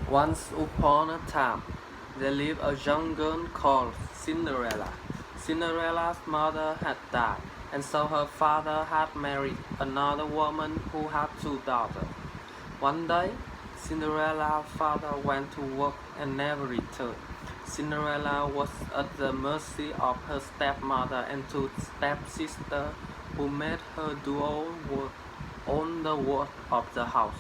Once upon a time, there lived a young girl called Cinderella. Cinderella's mother had died, and so her father had married another woman who had two daughters. One day, Cinderella's father went to work and never returned. Cinderella was at the mercy of her stepmother and two stepsisters who made her do all the work of the house.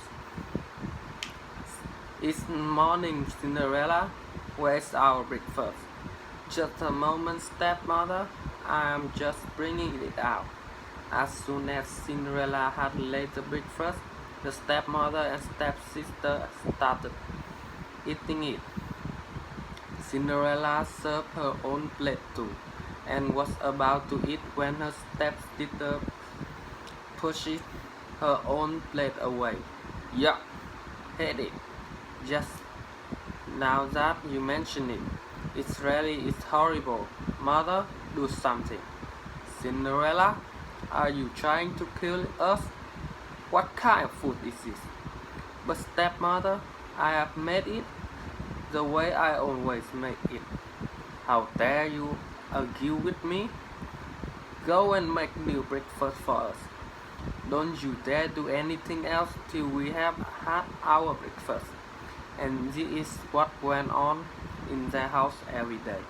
It's morning, Cinderella. Where's our breakfast? Just a moment, stepmother. I am just bringing it out. As soon as Cinderella had laid the breakfast, the stepmother and stepsister started eating it. Cinderella served her own plate too, and was about to eat when her stepsister pushed her own plate away. Yuck! Hate it. Just now that you mention it, it's horrible. Mother, do something. Cinderella, are you trying to kill us? What kind of food is this? But stepmother, I have made it the way I always make it. How dare you argue with me? Go and make new breakfast for us. Don't you dare do anything else till we have had our breakfast. And this is what went on in their house every day.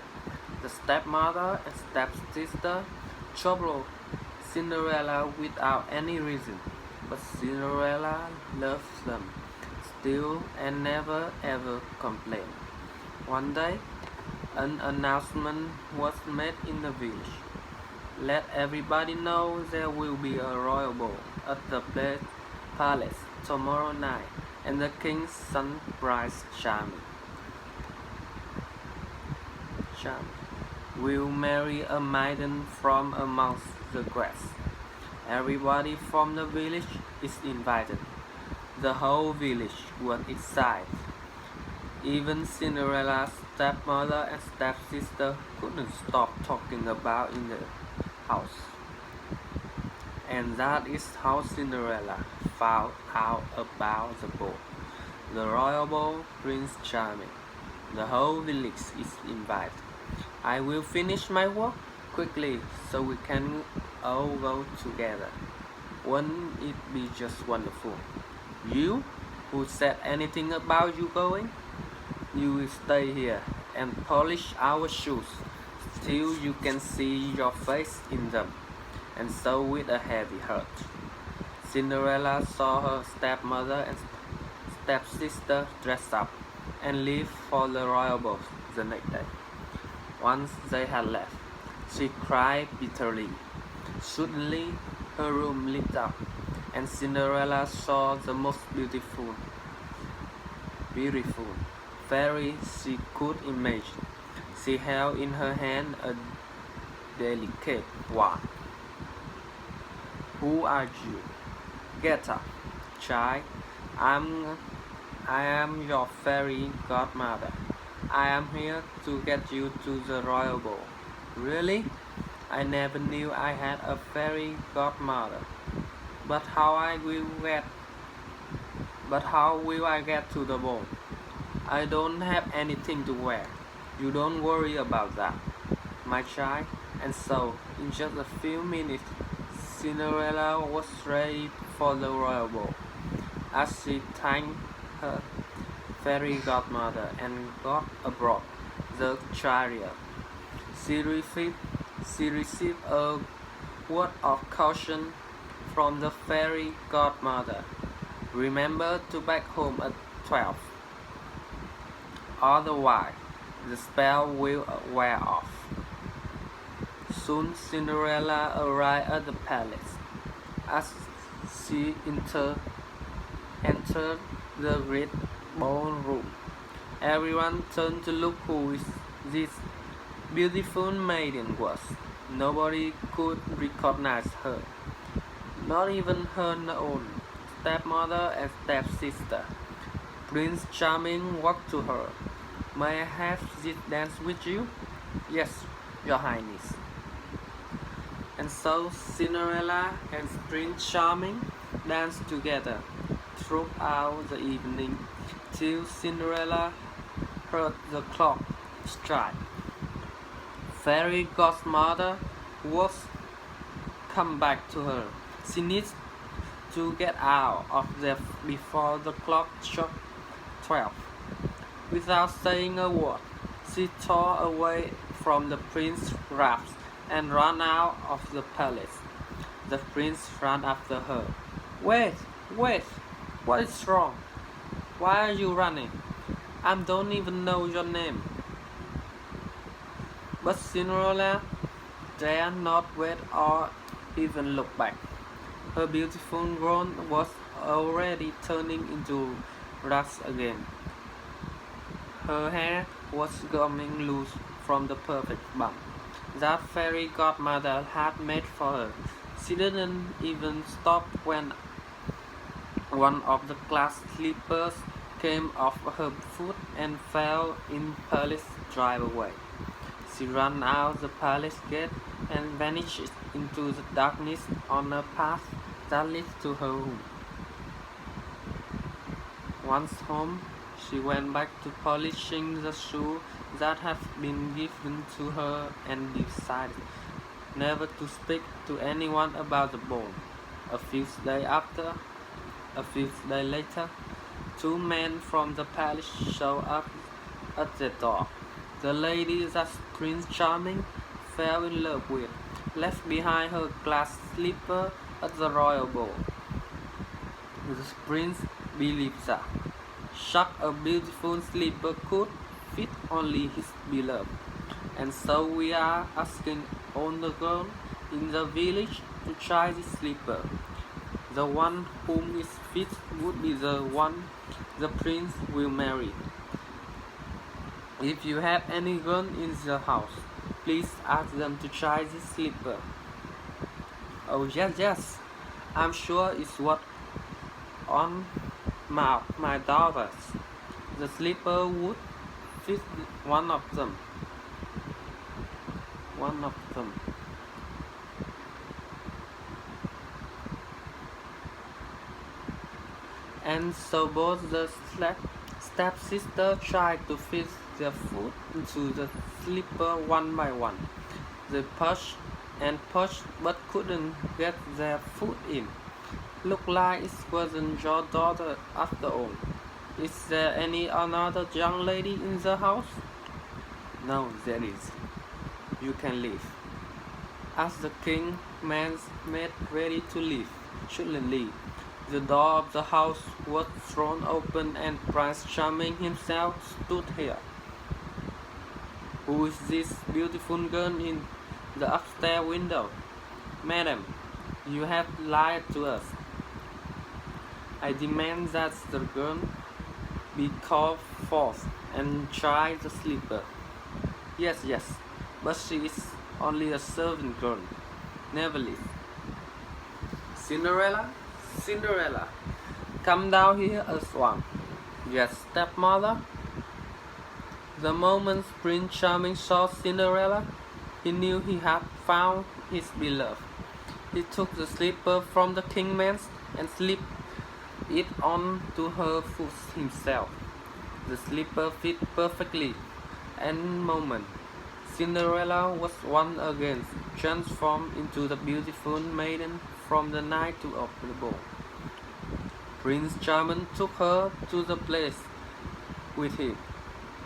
The stepmother and stepsister troubled Cinderella without any reason, but Cinderella loved them still and never ever complained. One day, an announcement was made in the village. Let everybody know there will be a royal ball at the palace tomorrow night, and the king's son Prince Charming will marry a maiden from amongst the grass. Everybody from the village is invited. The whole village was excited. Even Cinderella's stepmother and stepsister couldn't stop talking about in the house. And that is how Cinderella found out about the ball. The royal ball, Prince Charming. The whole village is invited. I will finish my work quickly so we can all go together. Won't it be just wonderful? You, who said anything about you going? You will stay here and polish our shoes till you can see your face in them, and so with a heavy heart. Cinderella saw her stepmother and stepsister dress up and leave for the royal ball the next day. Once they had left, she cried bitterly. Suddenly, her room lit up, and Cinderella saw the most beautiful fairy she could imagine. She held in her hand a delicate wand. Who are you? Get up, child. I am your fairy godmother. I am here to get you to the royal ball. Really? I never knew I had a fairy godmother. But how will I get to the ball? I don't have anything to wear. You don't worry about that, my child. And so, in just a few minutes, Cinderella was ready for the royal ball. As she thanked her fairy godmother and got aboard the chariot, she received a word of caution from the fairy godmother. Remember to back home at 12. Otherwise, the spell will wear off. Soon Cinderella arrived at the palace. As she entered the great ballroom, everyone turned to look who this beautiful maiden was. Nobody could recognize her, not even her own stepmother and stepsister. Prince Charming walked to her. May I have this dance with you? Yes, your highness. And so Cinderella and Prince Charming danced together throughout the evening till Cinderella heard the clock strike. Fairy godmother was come back to her. She needs to get out of there before the clock struck 12. Without saying a word, she tore away from the prince's wraps and ran out of the palace. The prince ran after her. Wait, wait, what is wrong? Why are you running? I don't even know your name. But Cinderella dared not wait or even look back. Her beautiful gown was already turning into rags again. Her hair was coming loose from the perfect bun that fairy godmother had made for her. She didn't even stop when one of the glass slippers came off her foot and fell in palace driveway. She ran out the palace gate and vanished into the darkness on a path that led to her room. Once home, she went back to polishing the shoe that had been given to her and decided never to speak to anyone about the ball. A few days later, two men from the palace showed up at the door. The lady that Prince Charming fell in love with left behind her glass slipper at the royal ball. The prince believed that such a beautiful slipper could fit only his beloved, and so we are asking all the girls in the village to try this slipper. The one whom it fits would be the one the prince will marry. If you have any girl in the house, please ask them to try this slipper. Oh yes, I'm sure it's what on my daughters. The slipper would fit one of them. And so both the stepsisters tried to fit their foot into the slipper one by one. They pushed and pushed but couldn't get their foot in. Look like it wasn't your daughter after all. Is there any another young lady in the house? No, there is. You can leave. As the king man made ready to leave, suddenly the door of the house was thrown open and Prince Charming himself stood here. Who is this beautiful girl in the upstairs window? Madam, you have lied to us. I demand that the girl be called forth and try the slipper. Yes, but she is only a servant girl. Never leave. Cinderella, come down here at once. Yes, stepmother. The moment Prince Charming saw Cinderella, he knew he had found his beloved. He took the slipper from the king's and slipped it on to her foot himself. The slipper fit perfectly, and in a moment, Cinderella was once again transformed into the beautiful maiden from the night of the ball. Prince Charming took her to the place with him.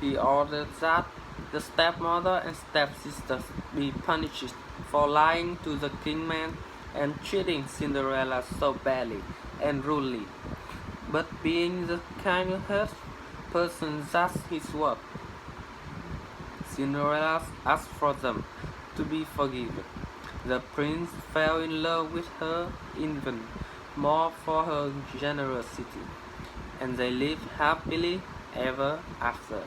He ordered that the stepmother and stepsisters be punished for lying to the kingman and treating Cinderella so badly and rudely. But being the kind-hearted person that he was, Cinderella asked for them to be forgiven. The prince fell in love with her even more for her generosity, and they lived happily ever after.